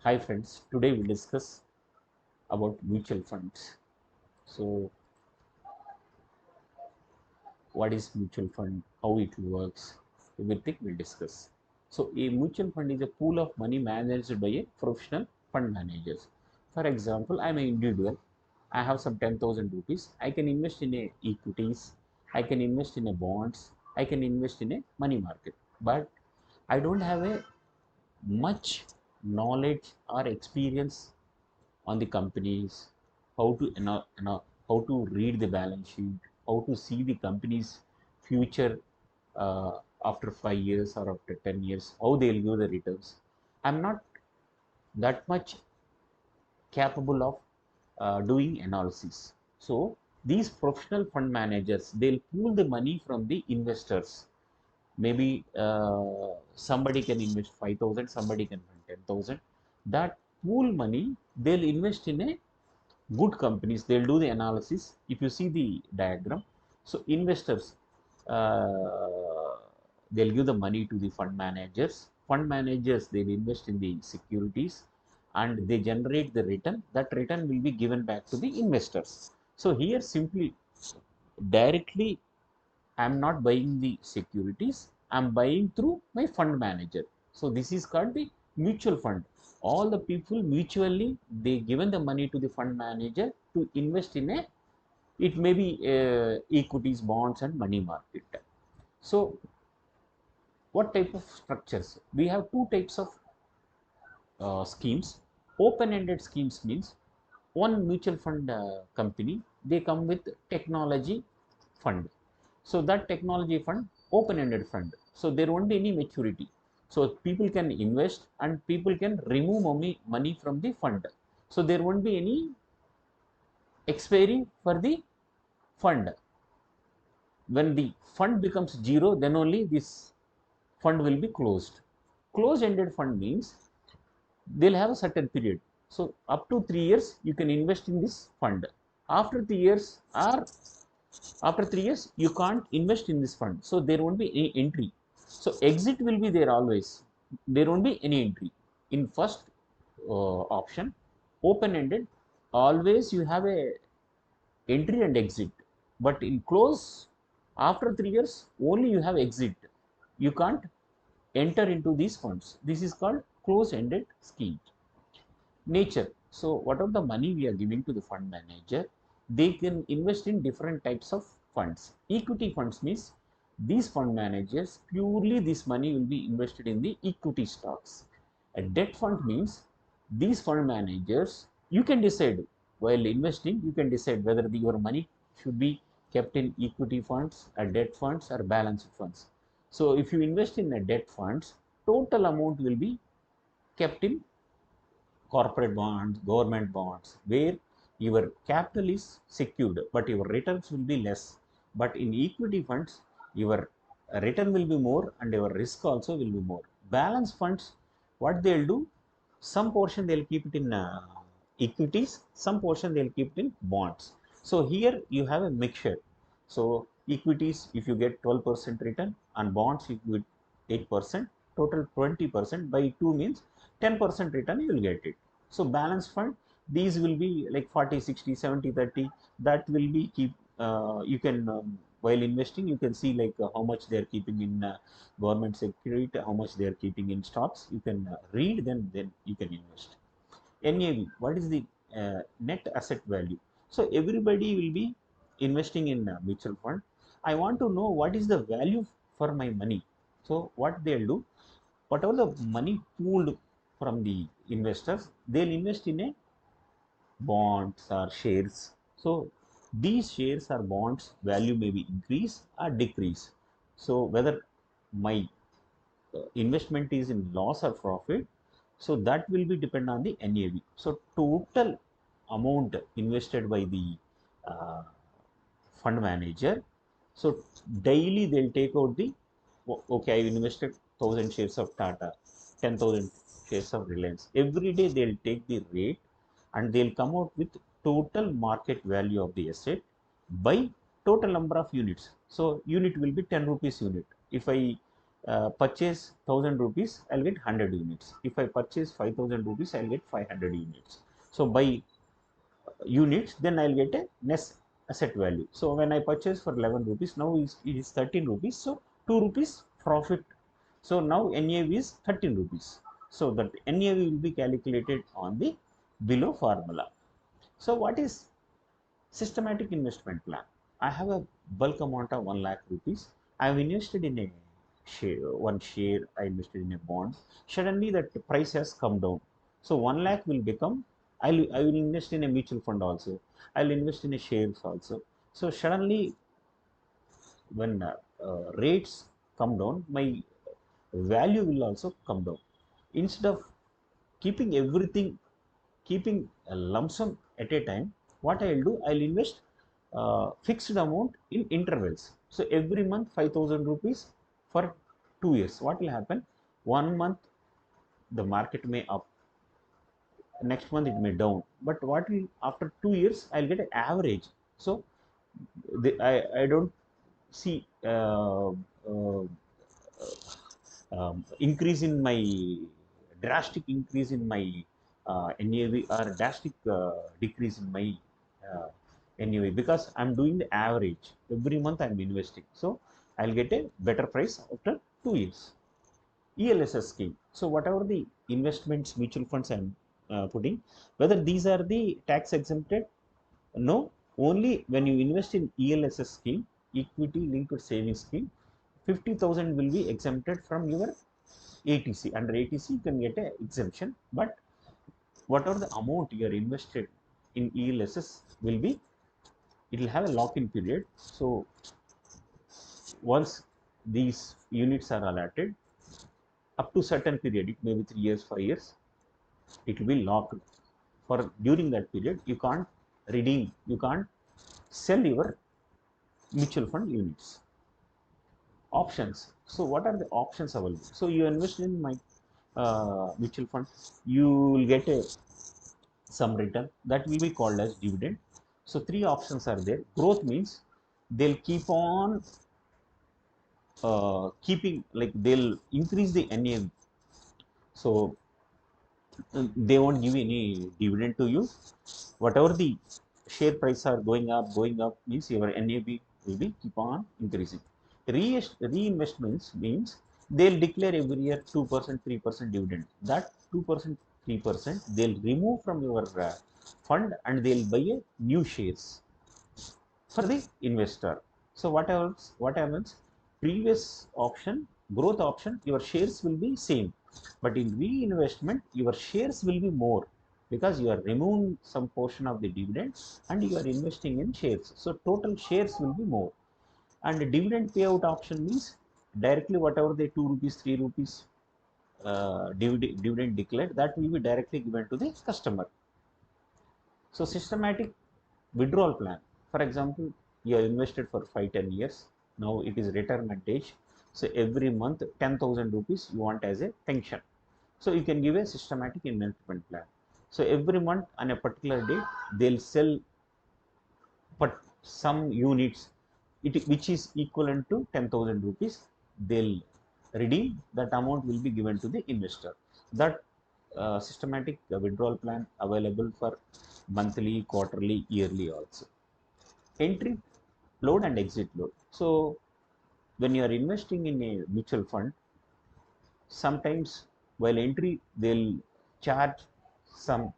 Hi friends, today we discuss about mutual funds. So what is mutual fund, how it works, everything we'll discuss. So a mutual fund is a pool of money managed by a professional fund managers. For example, I'm an individual. I have some 10,000 rupees. I can invest in a equities. I can invest in a bonds. I can invest in a money market. But I don't have a much knowledge or experience on the companies, how to how to read the balance sheet, how to see the company's future after 5 years or after 10 years, how they'll give the returns. I'm not that much capable of doing analysis. So these professional fund managers, they'll pool the money from the investors. Maybe somebody can invest 5,000, somebody can invest 10,000. That pool money, they'll invest in a good companies. They'll do the analysis. If you see the diagram, so investors, they'll give the money to the fund managers, they'll invest in the securities and they generate the return. That return will be given back to the investors. So here simply directly I'm not buying the securities, I'm buying through my fund manager. So this is called the mutual fund. All the people mutually they given the money to the fund manager to invest in a, it may be equities, bonds and money market. So what type of structures? We have two types of schemes. Open-ended schemes means one mutual fund company, they come with technology fund. So that technology fund, open-ended fund. So there won't be any maturity. So people can invest and people can remove money from the fund. So there won't be any expiry for the fund. When the fund becomes zero, then only this fund will be closed. Closed-ended fund means they'll have a certain period. So up to 3 years, you can invest in this fund. After 3 years or after 3 years, you can't invest in this fund. So there won't be any entry. So exit will be there always. There won't be any entry. In first option, open-ended, always you have a entry and exit. But in close, after 3 years, only you have exit. You can't enter into these funds. This is called close-ended scheme. Nature. So whatever the money we are giving to the fund manager, they can invest in different types of funds. Equity funds means these fund managers, purely this money will be invested in the equity stocks. A debt fund means these fund managers, you can decide while investing, you can decide whether your money should be kept in equity funds or debt funds or balanced funds. So if you invest in a debt funds, total amount will be kept in corporate bonds, government bonds, where your capital is secured, but your returns will be less. But in equity funds, your return will be more and your risk also will be more. Balance funds, what they'll do, some portion they'll keep it in equities, some portion they'll keep it in bonds. So here you have a mixture. So equities, if you get 12% return, and bonds if you get 8%, total 20%, by 2 means 10% return you will get it. So balance fund, these will be like 40, 60, 70, 30. That will be keep, you can, while investing, you can see like how much they are keeping in government security, how much they are keeping in stocks. You can read them, then you can invest. NAV, what is the net asset value? So everybody will be investing in mutual fund. I want to know what is the value for my money. So what they'll do, whatever the money pooled from the investors, they'll invest in a bonds or shares. So these shares or bonds value may be increase or decrease. So whether my investment is in loss or profit, so that will be depend on the NAV. So total amount invested by the uh, fund manager. So daily they'll take out the, okay, I invested 1,000 shares of Tata, 10,000 shares of Reliance. Every day they'll take the rate and they'll come out with total market value of the asset by total number of units. So unit will be 10 rupees unit. If I purchase 1000 rupees, I'll get 100 units. If I purchase 5000 rupees, I'll get 500 units. So by units, then I'll get a net asset value. So when I purchase for 11 rupees, now it is 13 rupees. So 2 rupees profit. So now NAV is 13 rupees. So that NAV will be calculated on the below formula. So what is systematic investment plan? I have a bulk amount of 1 lakh rupees. I have invested in a share, one share, I invested in a bond. Suddenly that price has come down. So 1 lakh will become, I will invest in a mutual fund also. I'll invest in a shares also. So suddenly when rates come down, my value will also come down. Instead of keeping everything, keeping a lump sum at a time, what I'll do, I'll invest fixed amount in intervals. So every month 5000 rupees for 2 years. What will happen? 1 month the market may up, next month it may down. But what will, after 2 years, I'll get an average. So I don't see increase in my drastic increase in my NAV or drastic decrease in my NAV, because I'm doing the average. Every month I'm investing. So I'll get a better price after 2 years. ELSS scheme. So whatever the investments, mutual funds I'm putting, whether these are the tax exempted, no, only when you invest in ELSS scheme, equity linked savings scheme, 50,000 will be exempted from your ATC. Under ATC, you can get a exemption, but whatever the amount you are invested in ELSS will be, it will have a lock-in period. So once these units are allotted, up to certain period, it may be 3 years, 5 years, it will be locked. For during that period, you can't redeem, you can't sell your mutual fund units. Options. So what are the options available? So you invest in my mutual fund, you will get a some return that will be called as dividend. So three options are there. Growth means they'll keep on keeping, like they'll increase the NAV. So they won't give any dividend to you. Whatever the share price are going up means your NAV will be keep on increasing. Reinvestments means they'll declare every year 2%, 3% dividend. That 2%, 3% they'll remove from your fund and they'll buy a new shares for the investor. So what else? What happens? Previous option, growth option, your shares will be same, but in reinvestment, your shares will be more because you are removing some portion of the dividend and you are investing in shares. So total shares will be more. And the dividend payout option means directly whatever the 2 rupees, 3 rupees dividend declared, that will be directly given to the customer. So systematic withdrawal plan. For example, you are invested for 5-10 years. Now it is retirement age. So every month 10,000 rupees you want as a pension. So you can give a systematic investment plan. So every month on a particular date, they'll sell but some units which is equivalent to 10,000 rupees. They'll redeem, that amount will be given to the investor. That systematic withdrawal plan available for monthly, quarterly, yearly also. Entry load and exit load. So when you are investing in a mutual fund, sometimes while entry they'll charge some,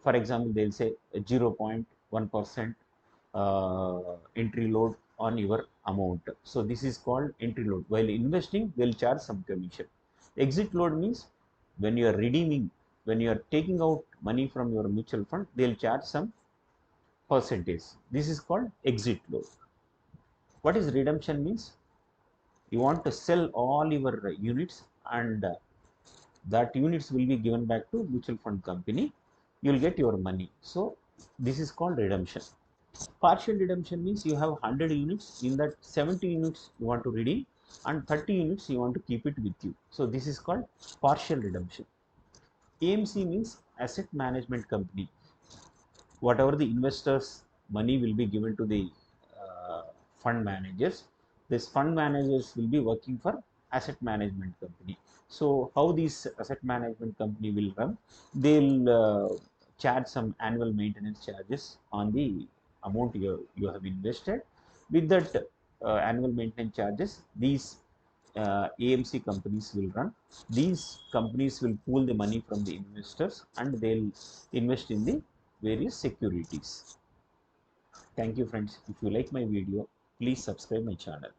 for example, they'll say 0.1% entry load on your amount. So this is called entry load. While investing, they'll charge some commission. Exit load means when you are redeeming, when you are taking out money from your mutual fund, they'll charge some percentage. This is called exit load. What is redemption means? You want to sell all your units and that units will be given back to mutual fund company. You will get your money. So this is called redemption. Partial redemption means you have 100 units, in that 70 units you want to redeem and 30 units you want to keep it with you. So this is called partial redemption. AMC means asset management company. Whatever the investors money will be given to the fund managers, this fund managers will be working for asset management company. So how these asset management company will run? They'll charge some annual maintenance charges on the amount you have invested. With that annual maintenance charges, these AMC companies will run. These companies will pool the money from the investors and they'll invest in the various securities. Thank you friends. If you like my video, please subscribe my channel.